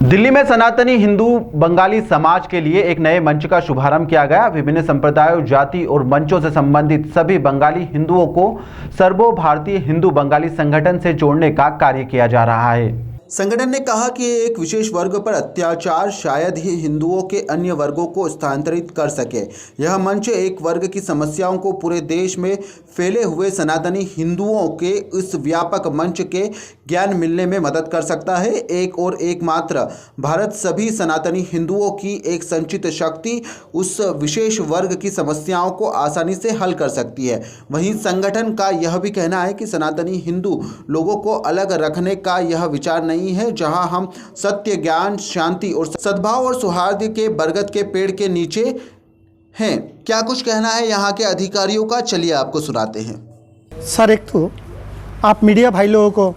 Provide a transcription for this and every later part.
दिल्ली में सनातनी हिंदू बंगाली समाज के लिए एक नए मंच का शुभारंभ किया गया। विभिन्न संप्रदायों, जाति और मंचों से संबंधित सभी बंगाली हिंदुओं को सर्वभारतीय हिंदू बंगाली संगठन से जोड़ने का कार्य किया जा रहा है। संगठन ने कहा कि एक विशेष वर्ग पर अत्याचार शायद ही हिंदुओं के अन्य वर्गों को स्थानांतरित कर सके। यह मंच एक वर्ग की समस्याओं को पूरे देश में फैले हुए सनातनी हिंदुओं के इस व्यापक मंच के ज्ञान मिलने में मदद कर सकता है। एक और एकमात्र भारत सभी सनातनी हिंदुओं की एक संचित शक्ति उस विशेष वर्ग की समस्याओं को आसानी से हल कर सकती है। वहीं संगठन का यह भी कहना है कि सनातनी हिंदू लोगों को अलग रखने का यह विचार नहीं है, जहां हम सत्य, ज्ञान, शांति और सद्भाव और सौहार्द के बरगद के पेड़ के नीचे हैं। क्या कुछ कहना है यहाँ के अधिकारियों का, चलिए आपको सुनाते हैं। सर, एक तो आप मीडिया भाई लोगों को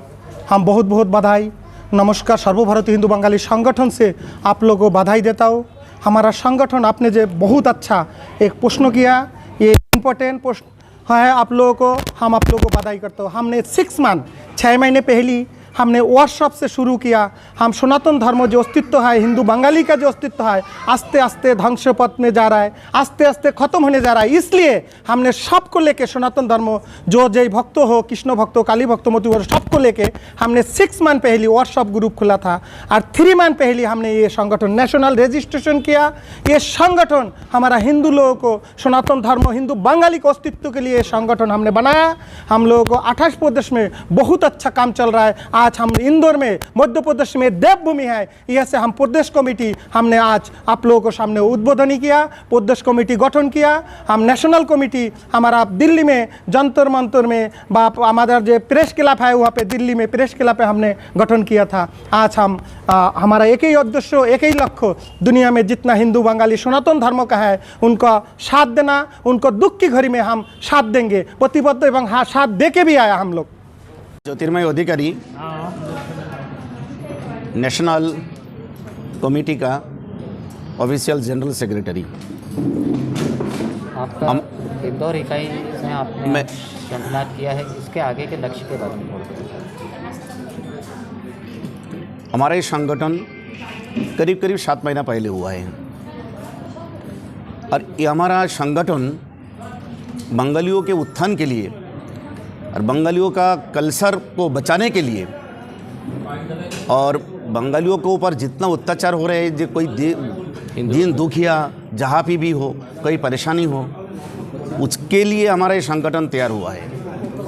हम बहुत बहुत बधाई, नमस्कार। सर्वभारतीय हिंदू बंगाली संगठन से आप लोगों को बधाई देता हूँ। हमारा संगठन आपने जो बहुत अच्छा एक प्रश्न किया, ये इम्पोर्टेंट प्रश्न है आप लोगों को, हम आप लोगों को बधाई करता हूँ। हमने 6 महीने पहले हमने वर्कशॉप से शुरू किया। हम सनातन धर्म जो अस्तित्व है, हिंदू बंगाली का जो अस्तित्व है, आस्ते आस्ते ध्वंस पथ में जा रहा है, आस्ते आस्ते खत्म होने जा रहा है। इसलिए हमने सबको लेके सनातन धर्म जो जय भक्त हो, कृष्ण भक्त हो, काली भक्त, मोती भक्त, सबको लेके हमने 6 मंथ पहले वर्कशॉप ग्रुप खुला था और 3 मंथ पहले हमने ये संगठन नेशनल रजिस्ट्रेशन किया। ये संगठन हमारा हिंदू लोगों को सनातन धर्म, हिंदू बंगाली के अस्तित्व के लिए संगठन हमने बनाया। हम लोगों को 28 प्रदेश में बहुत अच्छा काम चल रहा है। आज हम इंदौर में, मध्य प्रदेश में देवभूमि है, यह से हम प्रदेश कमेटी हमने आज आप लोगों को सामने उद्बोधन किया, प्रदेश कमेटी गठन किया। हम नेशनल कमेटी हमारा दिल्ली में जंतर मंतर में हमारा जो प्रेस क्लब है वहाँ पे दिल्ली में प्रेस क्लब पे हमने गठन किया था। आज हम हमारा एक ही उद्देश्य, एक ही लक्ष्य, दुनिया में जितना हिंदू बंगाली सनातन धर्म का है उनका साथ देना, उनको दुख की घड़ी में हम साथ देंगे, प्रतिबद्ध एवं हाँ साथ दे के भी आया हम लोग। ज्योतिर्मय अधिकारी नेशनल कमेटी का ऑफिशियल जनरल सेक्रेटरी। आपका इंदौर इकाई में आपने संचालन किया है, इसके आगे के लक्ष्य के बारे में बोलते हैं। हमारा ये संगठन करीब 7 महीना पहले हुआ है और ये हमारा संगठन बंगालियों के उत्थान के लिए और बंगालियों का कल्चर को बचाने के लिए और बंगालियों के ऊपर जितना अत्याचार हो रहे हैं, जो कोई दीन दुखिया जहाँ भी हो, कोई परेशानी हो, उसके लिए हमारा ये संगठन तैयार हुआ है,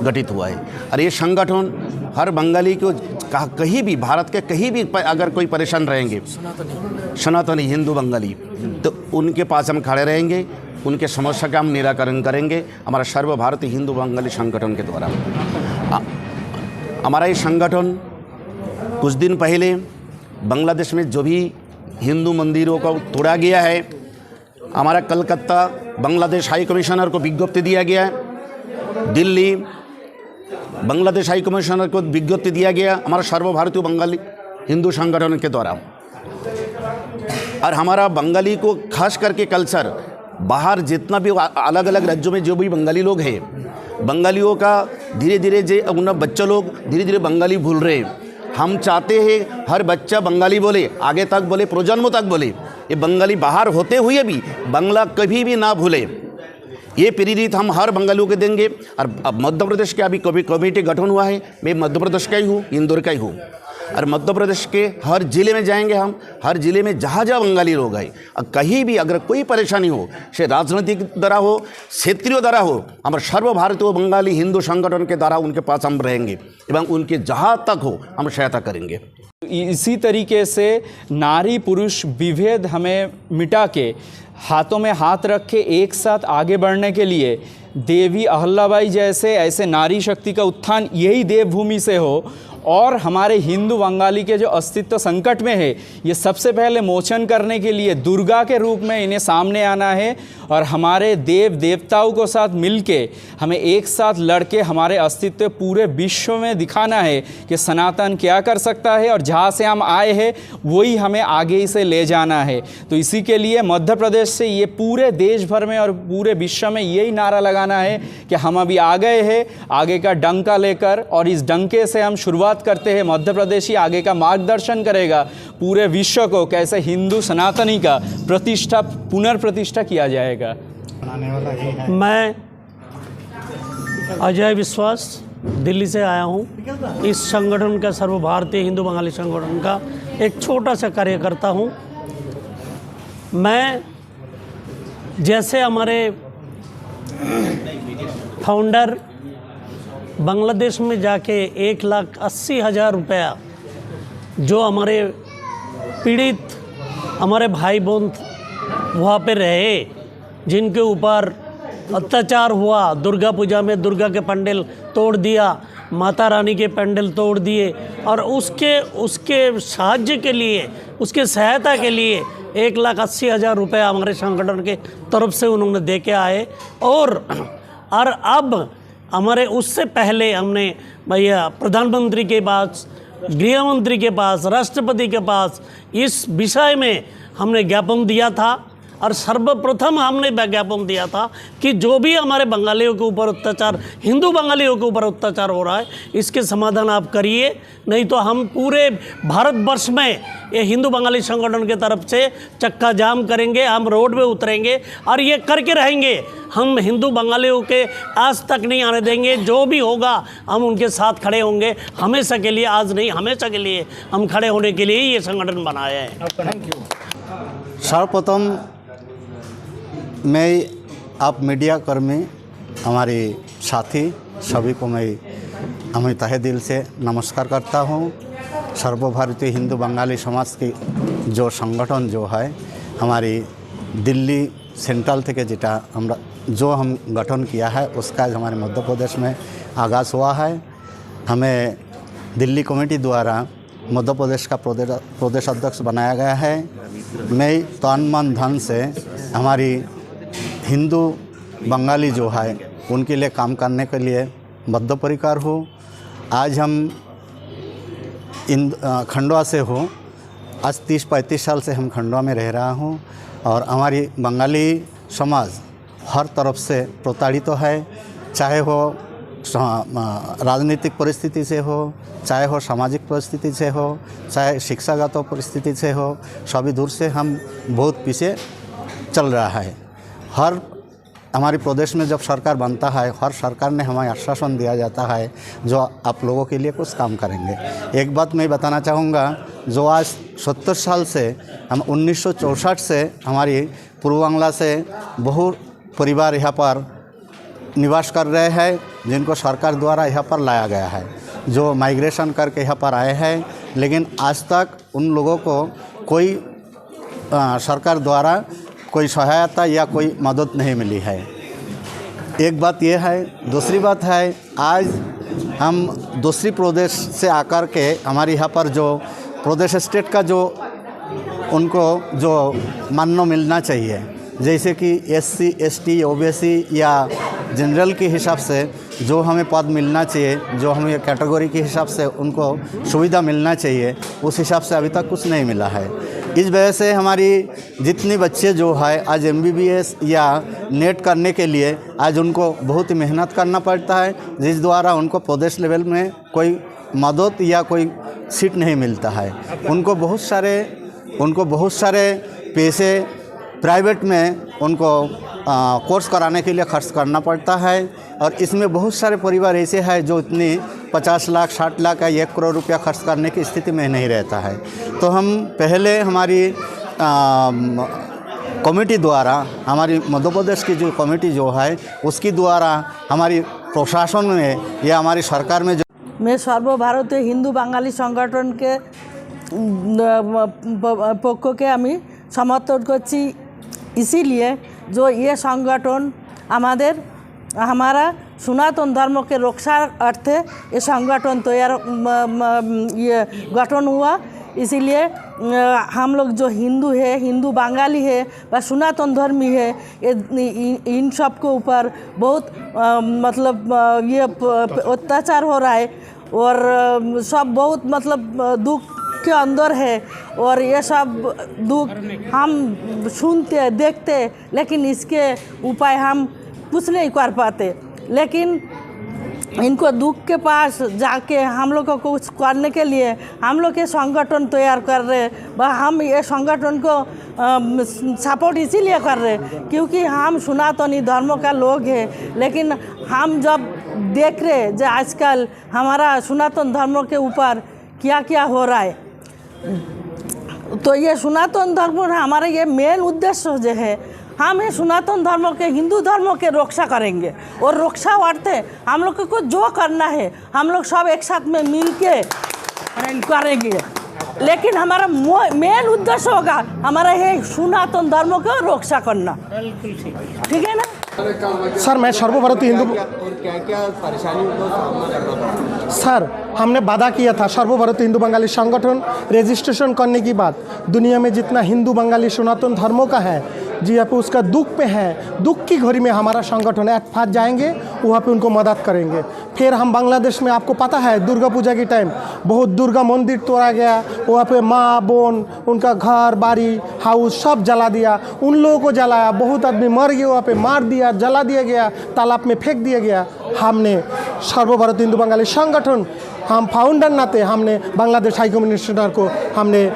गठित हुआ है। और ये संगठन हर बंगाली को कहीं भी, भारत के कहीं भी अगर कोई परेशान रहेंगे, सनातनी हिंदू बंगाली, तो उनके पास हम खड़े रहेंगे, उनके समस्या का हम निराकरण करेंगे हमारा सर्वभारतीय हिंदू बंगाली संगठन के द्वारा। हमारा ये संगठन कुछ दिन पहले बांग्लादेश में जो भी हिंदू मंदिरों को तोड़ा गया है, हमारा कलकत्ता बांग्लादेश हाई कमिश्नर को विज्ञप्ति दिया गया है, दिल्ली बांग्लादेश हाई कमिश्नर को विज्ञप्ति दिया गया हमारा सर्वभारतीय बंगाली हिंदू संगठन के द्वारा। और हमारा बंगाली को खास करके कल्चर बाहर जितना भी अलग अलग राज्यों में जो भी बंगाली लोग हैं, बंगालियों का धीरे धीरे जो उन बच्चे लोग धीरे धीरे बंगाली भूल रहे हैं। हम चाहते हैं हर बच्चा बंगाली बोले, आगे तक बोले, प्रजन्म तक बोले। ये बंगाली बाहर होते हुए भी बांग्ला कभी भी ना भूले, ये प्रेरित हम हर बंगालियों को देंगे। और अब मध्य प्रदेश के अभी कमेटी गठन हुआ है, मैं मध्य प्रदेश का ही हूँ, इंदौर का ही हूँ। और मध्य प्रदेश के हर ज़िले में जाएंगे हम, हर ज़िले में जहाँ जहाँ बंगाली लोग हैं, कहीं भी अगर कोई परेशानी हो, चाहे राजनीतिक द्वारा हो, क्षेत्रीय द्वारा हो, हमारे सर्वभारतीय बंगाली हिंदू संगठन के द्वारा उनके पास हम रहेंगे एवं उनके जहाँ तक हो हम सहायता करेंगे। इसी तरीके से नारी पुरुष विभेद हमें मिटा के हाथों में हाथ रख के एक साथ आगे बढ़ने के लिए देवी अहल्याबाई जैसे ऐसे नारी शक्ति का उत्थान यही देवभूमि से हो और हमारे हिंदू बंगाली के जो अस्तित्व संकट में है, ये सबसे पहले मोचन करने के लिए दुर्गा के रूप में इन्हें सामने आना है और हमारे देव देवताओं को साथ मिलके हमें एक साथ लड़के हमारे अस्तित्व पूरे विश्व में दिखाना है कि सनातन क्या कर सकता है और जहाँ से हम आए हैं वही हमें आगे से ले जाना है। तो इसी के लिए मध्य प्रदेश से ये पूरे देश भर में और पूरे विश्व में यही नारा लगाना है कि हम अभी आ गए हैं, आगे का डंका लेकर, और इस डंके से हम शुरुआत शुरुआत करते हैं। मध्य प्रदेश ही आगे का मार्गदर्शन करेगा पूरे विश्व को, कैसे हिंदू सनातनी का प्रतिष्ठा पुनर्प्रतिष्ठा किया जाएगा। मैं अजय विश्वास दिल्ली से आया हूँ। इस संगठन का, सर्वभारतीय हिंदू बंगाली संगठन का एक छोटा सा कार्यकर्ता हूँ। मैं जैसे हमारे फाउंडर बांग्लादेश में जाके 1,80,000 रुपया जो हमारे पीड़ित हमारे भाई बहन वहाँ पे रहे, जिनके ऊपर अत्याचार हुआ, दुर्गा पूजा में दुर्गा के पंडाल तोड़ दिया, माता रानी के पंडाल तोड़ दिए, और उसके साहाय्य के लिए, उसके सहायता के लिए 1,80,000 रुपया हमारे संगठन के तरफ से उन्होंने दे के आए। और अब हमारे उससे पहले हमने भैया प्रधानमंत्री के पास, गृह मंत्री के पास, राष्ट्रपति के पास इस विषय में हमने ज्ञापन दिया था। और सर्वप्रथम हमने ज्ञापन दिया था कि जो भी हमारे बंगालियों के ऊपर अत्याचार, हिंदू बंगालियों के ऊपर अत्याचार हो रहा है, इसके समाधान आप करिए, नहीं तो हम पूरे भारतवर्ष में ये हिंदू बंगाली संगठन के तरफ से चक्का जाम करेंगे, हम रोड पे उतरेंगे और ये करके रहेंगे। हम हिंदू बंगालियों के आज तक नहीं आने देंगे। जो भी होगा हम उनके साथ खड़े होंगे, हमेशा के लिए, आज नहीं हमेशा के लिए हम खड़े होने के लिए ये संगठन बनाया है। Thank you. सर्वप्रथम मैं आप मीडिया कर्मी, हमारे साथी सभी को मैं तहे दिल से नमस्कार करता हूँ। सर्वभारतीय हिंदू बंगाली समाज की जो संगठन जो है हमारी दिल्ली सेंट्रल থেকে যেটা আমরা हम गठन किया है, उसका हमारे मध्य प्रदेश में आगाज़ हुआ है। हमें दिल्ली कमेटी द्वारा मध्य प्रदेश का प्रदेश अध्यक्ष बनाया गया है। मैं तन मन धन से हमारी हिंदू बंगाली जो है उनके लिए काम करने के लिए बद्धपरिकर हूँ। आज हम खंडवा से हो, आज 30-35 साल से हम खंडवा में रह रहा हूँ और हमारी बंगाली समाज हर तरफ से प्रताड़ित है, चाहे हो राजनीतिक परिस्थिति से हो, चाहे हो सामाजिक परिस्थिति से हो, चाहे शिक्षागत परिस्थिति से हो, सभी दूर से हम बहुत पीछे चल रहा है। हर हमारे प्रदेश में जब सरकार बनता है, हर सरकार ने हमें आश्वासन दिया जाता है जो आप लोगों के लिए कुछ काम करेंगे। एक बात मैं बताना चाहूँगा, जो आज 70 साल से हम 1964 से हमारी पूर्व बांग्ला से बहु परिवार यहाँ पर निवास कर रहे हैं, जिनको सरकार द्वारा यहाँ पर लाया गया है, जो माइग्रेशन करके यहाँ पर आए हैं, लेकिन आज तक उन लोगों को कोई सरकार द्वारा कोई सहायता या कोई मदद नहीं मिली है। एक बात यह है। दूसरी बात है, आज हम दूसरी प्रदेश से आकर के हमारे यहाँ पर जो प्रदेश स्टेट का जो उनको जो मान्य मिलना चाहिए, जैसे कि SC, ST, OBC या जनरल के हिसाब से जो हमें पद मिलना चाहिए, जो हमें कैटेगरी के हिसाब से उनको सुविधा मिलना चाहिए, उस हिसाब से अभी तक कुछ नहीं मिला है। इस वजह से हमारी जितनी बच्चे जो है आज MBBS या नेट करने के लिए आज उनको बहुत ही मेहनत करना पड़ता है, जिस द्वारा उनको प्रदेश लेवल में कोई मदद या कोई सीट नहीं मिलता है। उनको बहुत सारे पैसे प्राइवेट में उनको कोर्स कराने के लिए खर्च करना पड़ता है, और इसमें बहुत सारे परिवार ऐसे हैं जो इतनी 50 लाख 60 लाख या 1 करोड़ रुपया खर्च करने की स्थिति में नहीं रहता है। तो हम पहले हमारी कमेटी द्वारा, हमारी मध्य प्रदेश की जो कमेटी जो है उसकी द्वारा हमारी प्रशासन में या हमारी सरकार में जो मैं सर्वभारतीय हिंदू बांगाली संगठन के पक्ष के हमें समर्थन करছি, इसीलिए जो ये संगठन हमारा सनातन धर्म के रक्षा अर्थे ये संगठन ये गठन हुआ। इसीलिए हम लोग जो हिंदू है, हिंदू बंगाली है व सनातन धर्मी है, इन सब के ऊपर बहुत मतलब ये अत्याचार हो रहा है और सब बहुत मतलब दुख के अंदर है, और ये सब दुख हम सुनते देखते, लेकिन इसके उपाय हम कुछ नहीं कर पाते। लेकिन इनको दुख के पास जाके हम लोग को कुछ करने के लिए हम लोग के संगठन तैयार कर रहे, हम ये संगठन को सपोर्ट इसीलिए कर रहे क्योंकि हम सनातनी धर्म का लोग हैं। लेकिन हम जब देख रहे जो आजकल हमारा सनातन धर्म के ऊपर क्या क्या हो रहा है, तो ये सनातन धर्म हमारा ये मेन उद्देश्य जो है, हम ये सनातन धर्म के हिंदू धर्म के रक्षा करेंगे और रक्षा वार्ते हम लोग को जो करना है हम लोग सब एक साथ में मिल के करेंगे। लेकिन हमारा मेन उद्देश्य होगा हमारा ये सनातन धर्म को रक्षा करना। ठीक है ना सर? मैं सर्वभारतीय हिंदू क्या क्या परेशानियों का सामना करना पड़ा? सर, हमने वादा किया था सर्वभारतीय हिंदू बंगाली संगठन रजिस्ट्रेशन करने की बात, दुनिया में जितना हिंदू बंगाली सनातन धर्मों का है जी यहाँ पे उसका दुख पे है, दुख की घड़ी में हमारा संगठन एक फात जाएंगे, वहाँ पे उनको मदद करेंगे। फिर हम बांग्लादेश में आपको पता है दुर्गा पूजा के टाइम बहुत दुर्गा मंदिर तोड़ा गया, वहाँ पे माँ बहन उनका घर बाड़ी हाउस सब जला दिया, उन लोगों को जलाया, बहुत आदमी मर गए, वहाँ पे मार दिया, जला दिया गया, तालाब में फेंक दिया गया। हमने सर्वभारतीय हिंदू बंगाली संगठन हम फाउंडर नाते हमने बांग्लादेश हाई कमिश्नर को हमने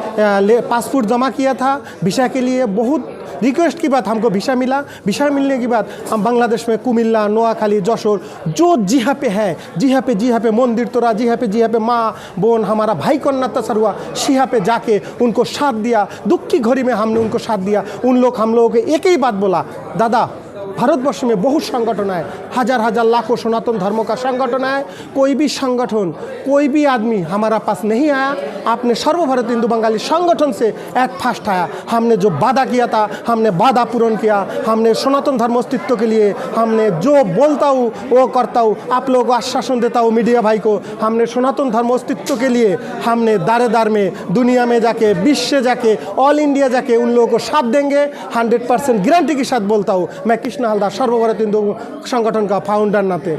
पासपोर्ट जमा किया था वीज़ा के लिए। बहुत रिक्वेस्ट की बात हमको वीज़ा मिला, वीज़ा मिलने के बाद हम बांग्लादेश में कुमिल्ला, नोआखाली, जशोर जो जिहा पे है, जिहा पे मंदिर तोड़ा, जिहा पे माँ बहन हमारा भाई को अत्याचार हुआ, सिहा पे जाके उनको साथ दिया, दुख की घड़ी में हमने उनको साथ दिया। हम लोगों को एक ही बात बोला, दादा भारतवर्ष में बहुत संगठन है, हजार हजार लाखों सनातन धर्मों का संगठन है, कोई भी संगठन कोई भी आदमी हमारा पास नहीं आया, आपने सर्वभारतीय हिंदू बंगाली संगठन से एक फर्स्ट आया। हमने जो वादा किया था हमने वादा पूर्ण किया, हमने सनातन धर्म अस्तित्व के लिए हमने जो बोलता हूँ वो करता हूँ, आप लोगों को आश्वासन देता हूँ मीडिया भाई को, हमने सनातन धर्म अस्तित्व के लिए हमने दारे दार में दुनिया में जाके विश्व जाके ऑल इंडिया जाके उन लोगों को साथ देंगे, 100% गारंटी के साथ बोलता हूँ। मैं कृष्ण हलदार सर्वभारतीय हिंदू संगठन का फाउंडर नाते।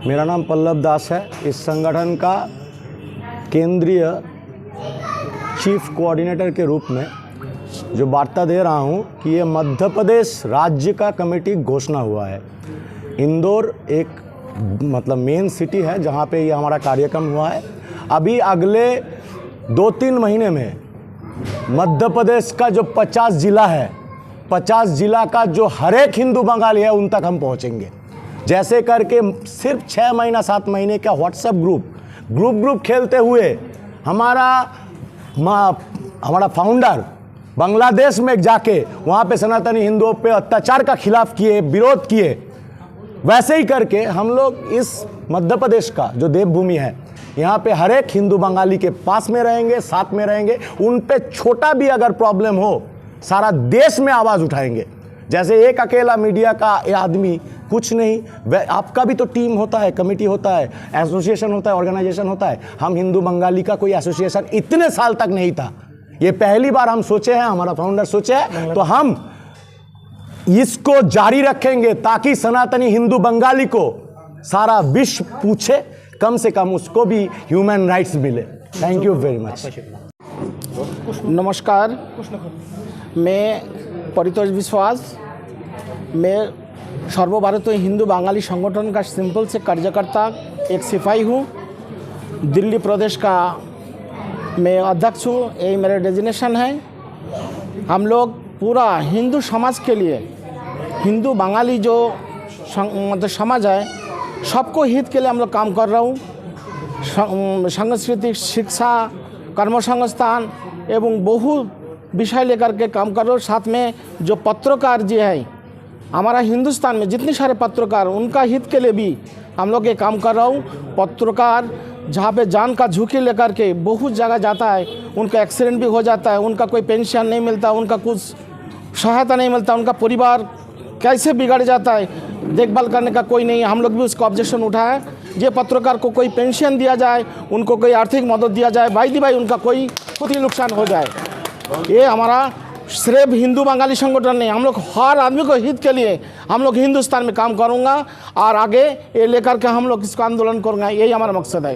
मेरा नाम पल्लव दास है। इस संगठन का केंद्रीय चीफ कोऑर्डिनेटर के रूप में जो वार्ता दे रहा हूं कि ये मध्य प्रदेश राज्य का कमेटी घोषणा हुआ है। इंदौर एक मतलब मेन सिटी है जहां पे ये हमारा कार्यक्रम हुआ है। अभी अगले 2-3 महीने में मध्य प्रदेश का जो 50 ज़िला है, 50 ज़िला का जो हर एक हिंदू बंगाली है उन तक हम पहुंचेंगे। जैसे करके सिर्फ 6 महीना 7 महीने का व्हाट्सएप ग्रुप खेलते हुए हमारा फाउंडर बांग्लादेश में जाके वहाँ पे सनातनी हिंदुओं पे अत्याचार का खिलाफ किए, विरोध किए, वैसे ही करके हम लोग इस मध्य प्रदेश का जो देवभूमि है यहाँ पे हर एक हिंदू बंगाली के पास में रहेंगे, साथ में रहेंगे। उन पे छोटा भी अगर प्रॉब्लम हो सारा देश में आवाज़ उठाएंगे। जैसे एक अकेला मीडिया का आदमी कुछ नहीं, आपका भी तो टीम होता है, कमेटी होता है, एसोसिएशन होता है, ऑर्गेनाइजेशन होता है। हम हिंदू बंगाली का कोई एसोसिएशन इतने साल तक नहीं था, ये पहली बार हम सोचे हैं, हमारा फाउंडर सोचे है, तो हम इसको जारी रखेंगे ताकि सनातनी हिंदू बंगाली को सारा विश्व पूछे, कम से कम उसको भी ह्यूमन राइट्स मिले। Thank you very much. नमस्कार, मैं परितोष विश्वास, मैं सर्वभारतीय हिंदू बंगाली संगठन का सिंपल से कार्यकर्ता एक सिपाही हूँ। दिल्ली प्रदेश का मैं अध्यक्ष हूँ, यही मेरा डेजिग्नेशन है। हम लोग पूरा हिंदू समाज के लिए, हिंदू बंगाली जो मतलब समाज है, सबको हित के लिए हम लोग काम कर रहा हूँ। सांस्कृतिक शिक्षा, कर्मसंस्थान एवं बहु विषय लेकर के काम कर रहा हूँ। साथ में जो पत्रकार जी है हमारा हिंदुस्तान में जितने सारे पत्रकार, उनका हित के लिए भी हम लोग ये काम कर रहा हूँ। पत्रकार जहाँ पे जान का झुकी लेकर के बहुत जगह जाता है, उनका एक्सीडेंट भी हो जाता है, उनका कोई पेंशन नहीं मिलता, उनका कुछ सहायता नहीं मिलता, उनका परिवार कैसे बिगड़ जाता है, देखभाल करने का कोई नहीं। हम लोग भी उसका ऑब्जेक्शन उठाया, ये पत्रकार को कोई पेंशन दिया जाए, उनको कोई आर्थिक मदद दिया जाए, भाई उनका कोई खुद ही नुकसान हो जाए। ये हमारा सिर्फ हिंदू बंगाली संगठन नहीं, हम लोग हर आदमी को हित के लिए हम लोग हिंदुस्तान में काम करूँगा और आगे ये लेकर के हम लोग इसका आंदोलन करूँगा, यही हमारा मकसद है।